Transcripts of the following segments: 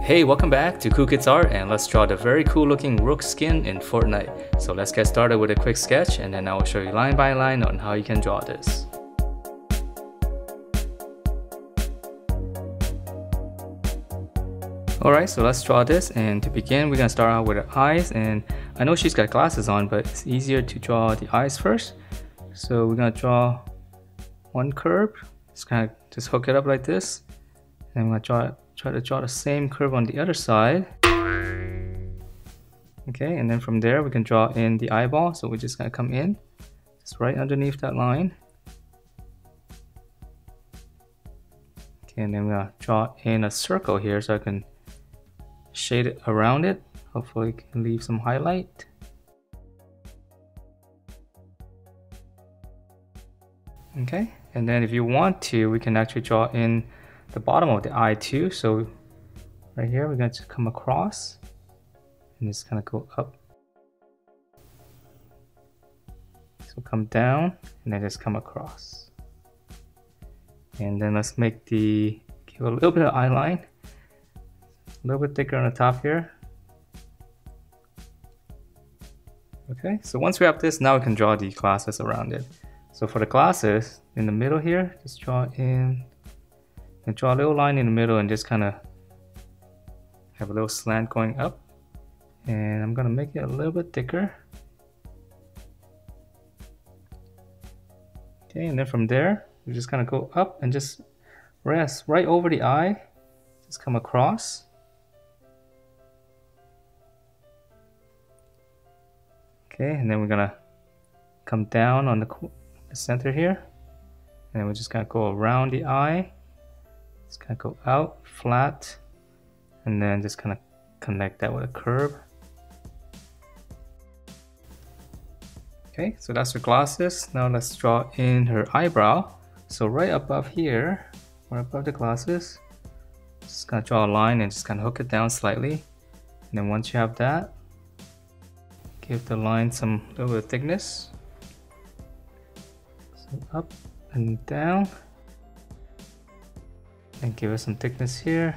Hey, welcome back to Cool Kids Art, and let's draw the very cool looking Rook skin in Fortnite. So let's get started with a quick sketch, and then I will show you line by line on how you can draw this. Alright, so let's draw this, and to begin we're going to start out with the eyes, and I know she's got glasses on, but it's easier to draw the eyes first. So we're going to draw one curve, just hook it up like this, and I'm going to try to draw the same curve on the other side. Okay, and then from there we can draw in the eyeball, so we're just going to come in just right underneath that line. Okay, and then we're going to draw in a circle here so I can shade it around it. Hopefully it can leave some highlight. Okay, and then if you want to, we can actually draw in the bottom of the eye too. So right here we're going to come across and just kind of go up. So come down and then just come across. And then let's give a little bit of eye line, a little bit thicker on the top here. Okay, so once we have this, now we can draw the glasses around it. So for the glasses, in the middle here, just draw in and draw a little line in the middle and just kind of have a little slant going up. And I'm going to make it a little bit thicker. Okay, and then from there, we're just going to go up and just rest right over the eye. Just come across. Okay, and then we're going to come down on the center here. And then we're just going to go around the eye. Just kind of go out, flat, and then just kind of connect that with a curve. Okay, so that's her glasses. Now let's draw in her eyebrow. So right above here, right above the glasses, just gonna draw a line and just kind of hook it down slightly. And then once you have that, give the line some little bit of thickness. So up and down. And give it some thickness here.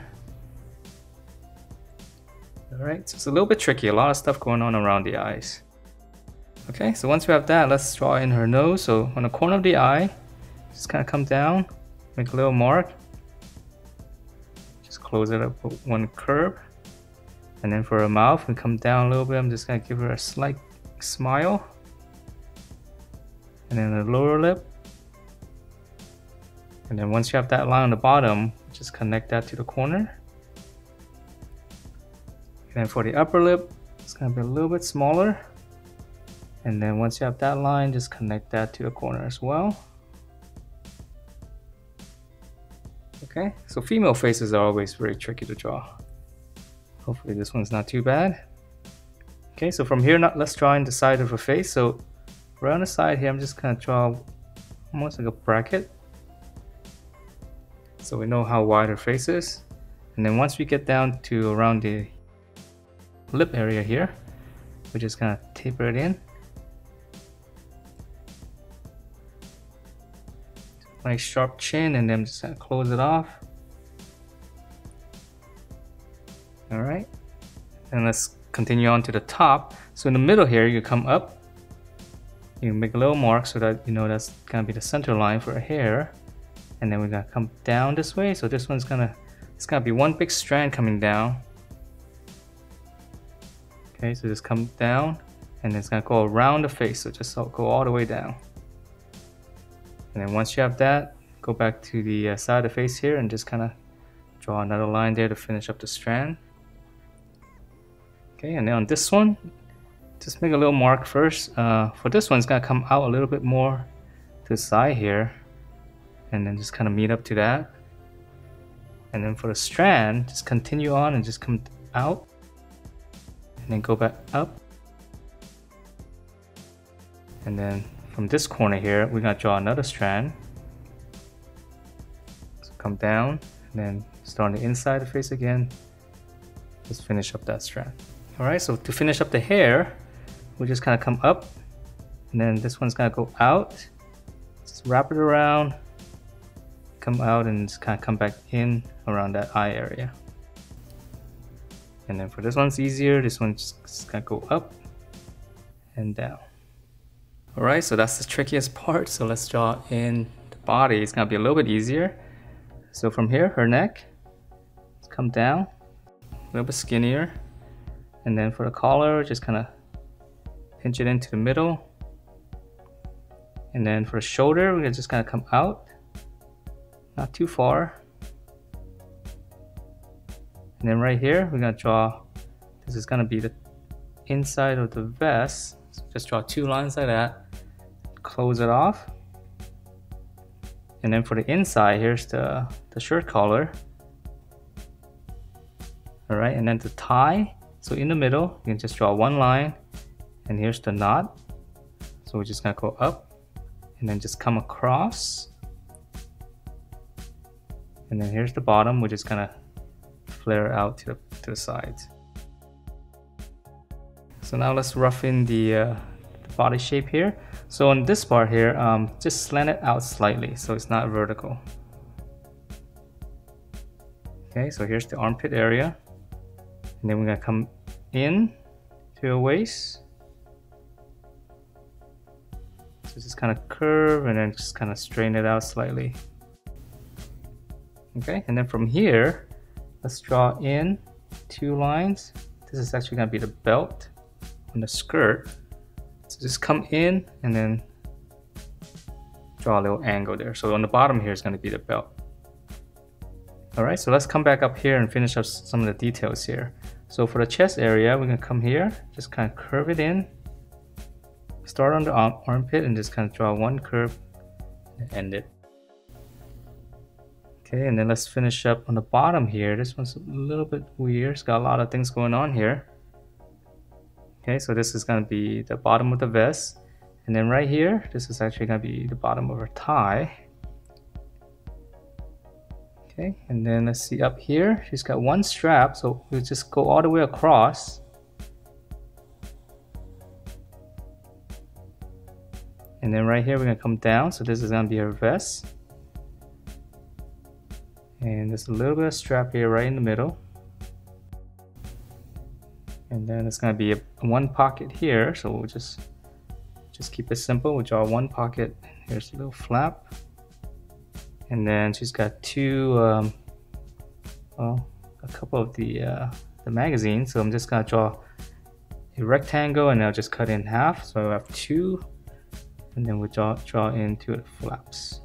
Alright, so it's a little bit tricky, a lot of stuff going on around the eyes. Okay, so once we have that, let's draw in her nose. So on the corner of the eye, just kind of come down, make a little mark. Just close it up with one curve. And then for her mouth, we come down a little bit. I'm just going to give her a slight smile. And then the lower lip. And then once you have that line on the bottom, just connect that to the corner. And then for the upper lip, it's going to be a little bit smaller. And then once you have that line, just connect that to the corner as well. Okay, so female faces are always very tricky to draw. Hopefully this one's not too bad. Okay, so from here, let's draw in the side of her face. So right on the side here, I'm just going to draw almost like a bracket, so we know how wide her face is. And then once we get down to around the lip area here, we're just gonna taper it in. Nice sharp chin, and then just close it off. Alright, and let's continue on to the top. So in the middle here, you come up, you make a little mark so that you know that's gonna be the center line for her hair. And then we're gonna come down this way. So this one's it's gonna be one big strand coming down. Okay, so just come down, and then it's gonna go around the face. So just go all the way down. And then once you have that, go back to the side of the face here and just kind of draw another line there to finish up the strand. Okay, and then on this one, just make a little mark first. For this one, it's gonna come out a little bit more to the side here. And then just kind of meet up to that. And then for the strand, just continue on and just come out. And then go back up. And then from this corner here, we're going to draw another strand. So come down, and then start on the inside of the face again. Just finish up that strand. Alright, so to finish up the hair, we just kind of come up. And then this one's going to go out. Just wrap it around. Come out and just kind of come back in around that eye area. And then for this one's easier, this one's just gonna go up and down. Alright, so that's the trickiest part. So let's draw in the body. It's gonna be a little bit easier. So from here, her neck, let's come down, a little bit skinnier. And then for the collar, just kind of pinch it into the middle. And then for the shoulder, we're just gonna come out, not too far. And then right here, we're gonna draw, this is gonna be the inside of the vest. So just draw 2 lines like that, close it off. And then for the inside, here's the shirt collar. All right, and then the tie. So in the middle, you can just draw 1 line, and here's the knot. So we're just gonna go up, and then just come across. And then here's the bottom, we're just gonna flare out to the sides. So now let's rough in the body shape here. So on this part here, just slant it out slightly so it's not vertical. Okay, so here's the armpit area. And then we're gonna come in to your waist. So just kind of curve and then just kind of straighten it out slightly. Okay, and then from here, let's draw in 2 lines. This is actually gonna be the belt on the skirt. So just come in and then draw a little angle there. So on the bottom here is gonna be the belt. All right, so let's come back up here and finish up some of the details here. So for the chest area, we're gonna come here, just kind of curve it in. Start on the armpit and just kind of draw 1 curve and end it. Okay, and then let's finish up on the bottom here. This one's a little bit weird. It's got a lot of things going on here. Okay, so this is gonna be the bottom of the vest. And then right here, this is actually gonna be the bottom of her tie. Okay, and then let's see up here, she's got 1 strap, so we'll just go all the way across. And then right here, we're gonna come down, so this is gonna be her vest. And there's a little bit of strap here right in the middle. And then it's gonna be 1 pocket here, so we'll just keep it simple. We'll draw 1 pocket. Here's a little flap. And then she's got 2, well, a couple of the magazines. So I'm just gonna draw a rectangle and I'll just cut it in half. So I have 2, and then we'll draw in 2 of the flaps.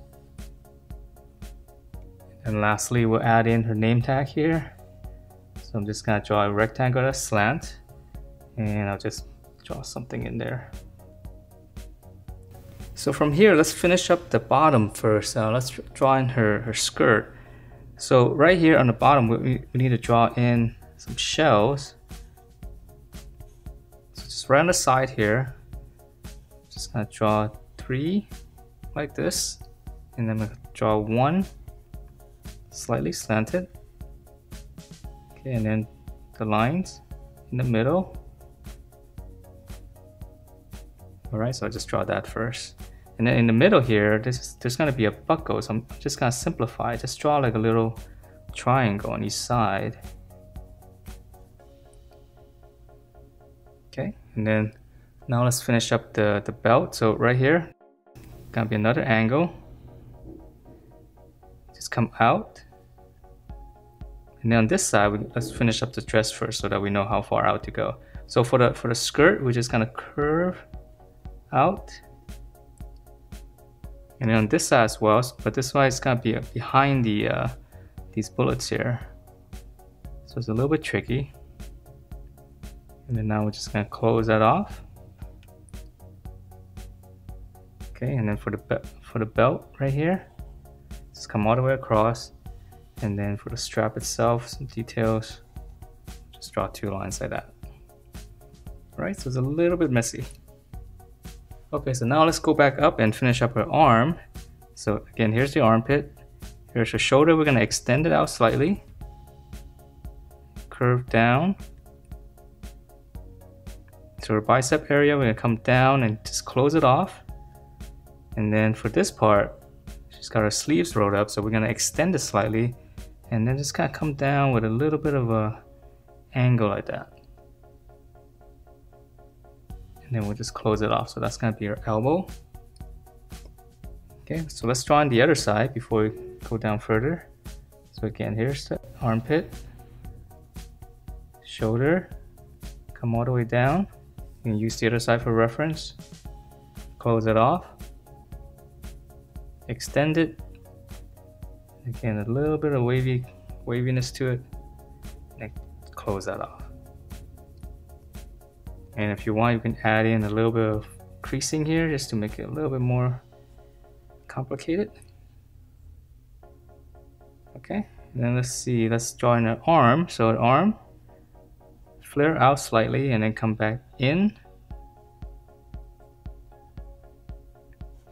And lastly, we'll add in her name tag here. So I'm just gonna draw a rectangle that's slant, and I'll just draw something in there. So from here, let's finish up the bottom first. Let's draw in her skirt. So right here on the bottom, we need to draw in some shells. So just right on the side here, just gonna draw 3 like this, and then I'm gonna draw 1 slightly slanted. Okay, and then the lines in the middle. Alright, so I'll just draw that first. And then in the middle here, there's gonna be a buckle, so I'm just gonna simplify. Just draw like a little triangle on each side. Okay, and then now let's finish up the belt. So right here, gonna be another angle. Just come out. And then on this side, let's finish up the dress first so that we know how far out to go. So for the skirt, we're just gonna curve out. And then on this side as well, but this side is gonna be behind these bullets here. So it's a little bit tricky. And then now we're just gonna close that off. Okay, and then for the belt right here, just come all the way across. And then for the strap itself, some details, just draw 2 lines like that. Right, so it's a little bit messy. Okay, so now let's go back up and finish up her arm. So again, here's the armpit. Here's her shoulder. We're gonna extend it out slightly. Curve down. So her bicep area, we're gonna come down and just close it off. And then for this part, she's got her sleeves rolled up, so we're gonna extend it slightly. And then just kind of come down with a little bit of a angle like that. And then we'll just close it off. So that's gonna be your elbow. Okay, so let's draw on the other side before we go down further. So again, here's the armpit, shoulder, come all the way down. You can use the other side for reference. Close it off. Extend it. Again, a little bit of waviness to it. And close that off. And if you want, you can add in a little bit of creasing here just to make it a little bit more complicated. Okay, and then let's see, let's draw in an arm. So an arm, flare out slightly and then come back in.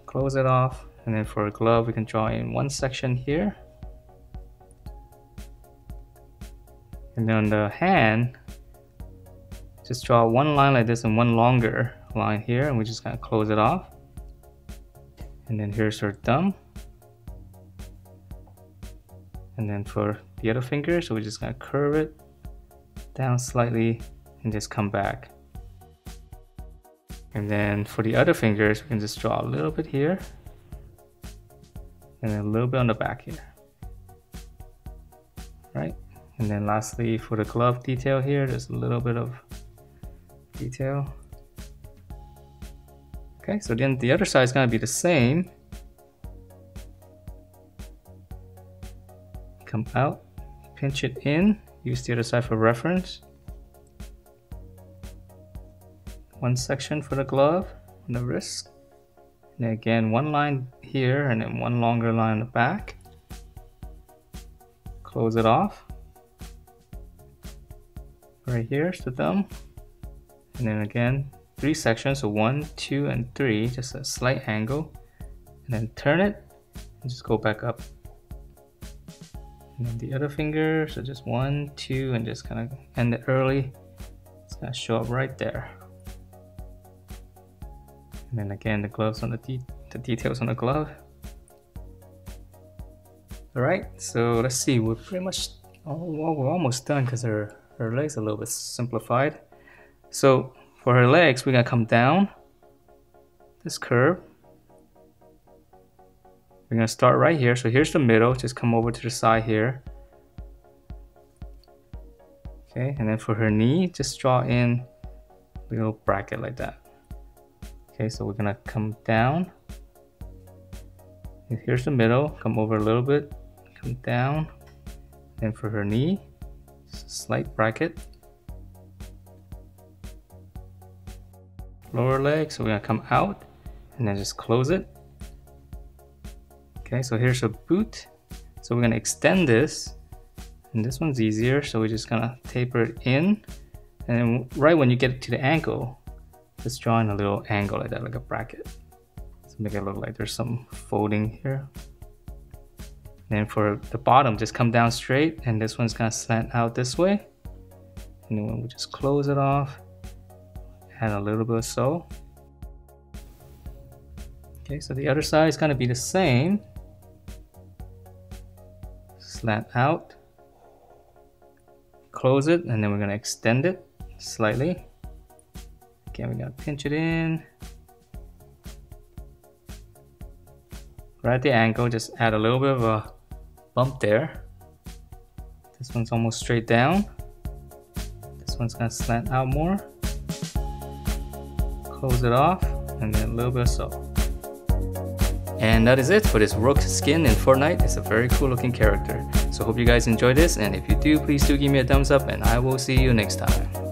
Close it off. And then for a glove, we can draw in one section here. And then on the hand, just draw one line like this and one longer line here, and we're just gonna close it off. And then here's our thumb. And then for the other finger, so we're just gonna curve it down slightly and just come back. And then for the other fingers, we can just draw a little bit here and then a little bit on the back here. Right? And then lastly, for the glove detail here, there's a little bit of detail. Okay, so then the other side is going to be the same. Come out, pinch it in, use the other side for reference. One section for the glove on the wrist. And then again, one line here and then one longer line on the back. Close it off. Right here's the thumb. And then again, 3 sections, so 1, 2, and 3, just a slight angle. And then turn it and just go back up. And then the other finger, so just 1, 2, and just kind of end it early. It's gonna show up right there. And then again, the gloves on the details on the glove. All right, so let's see. We're pretty much we're almost done because her legs are a little bit simplified. So for her legs, we're gonna come down this curve. We're gonna start right here. So here's the middle. Just come over to the side here. Okay, and then for her knee, just draw in a little bracket like that. Okay, so we're gonna come down. Here's the middle, come over a little bit, come down. And for her knee, just a slight bracket. Lower leg, so we're gonna come out and then just close it. Okay, so here's a boot. So we're gonna extend this, and this one's easier, so we're just gonna taper it in. And then right when you get to the ankle, just draw in a little angle like that, like a bracket. So make it look like there's some folding here. And then for the bottom, just come down straight, and this one's gonna slant out this way. And then we'll just close it off, add a little bit of sew. Okay, so the other side is gonna be the same. Slant out, close it, and then we're gonna extend it slightly. Again, we're gonna pinch it in. Right at the ankle, just add a little bit of a bump there. This one's almost straight down. This one's gonna slant out more. Close it off, and then a little bit of sew. And that is it for this Rook skin in Fortnite. It's a very cool looking character. So hope you guys enjoyed this, and if you do, please do give me a thumbs up, and I will see you next time.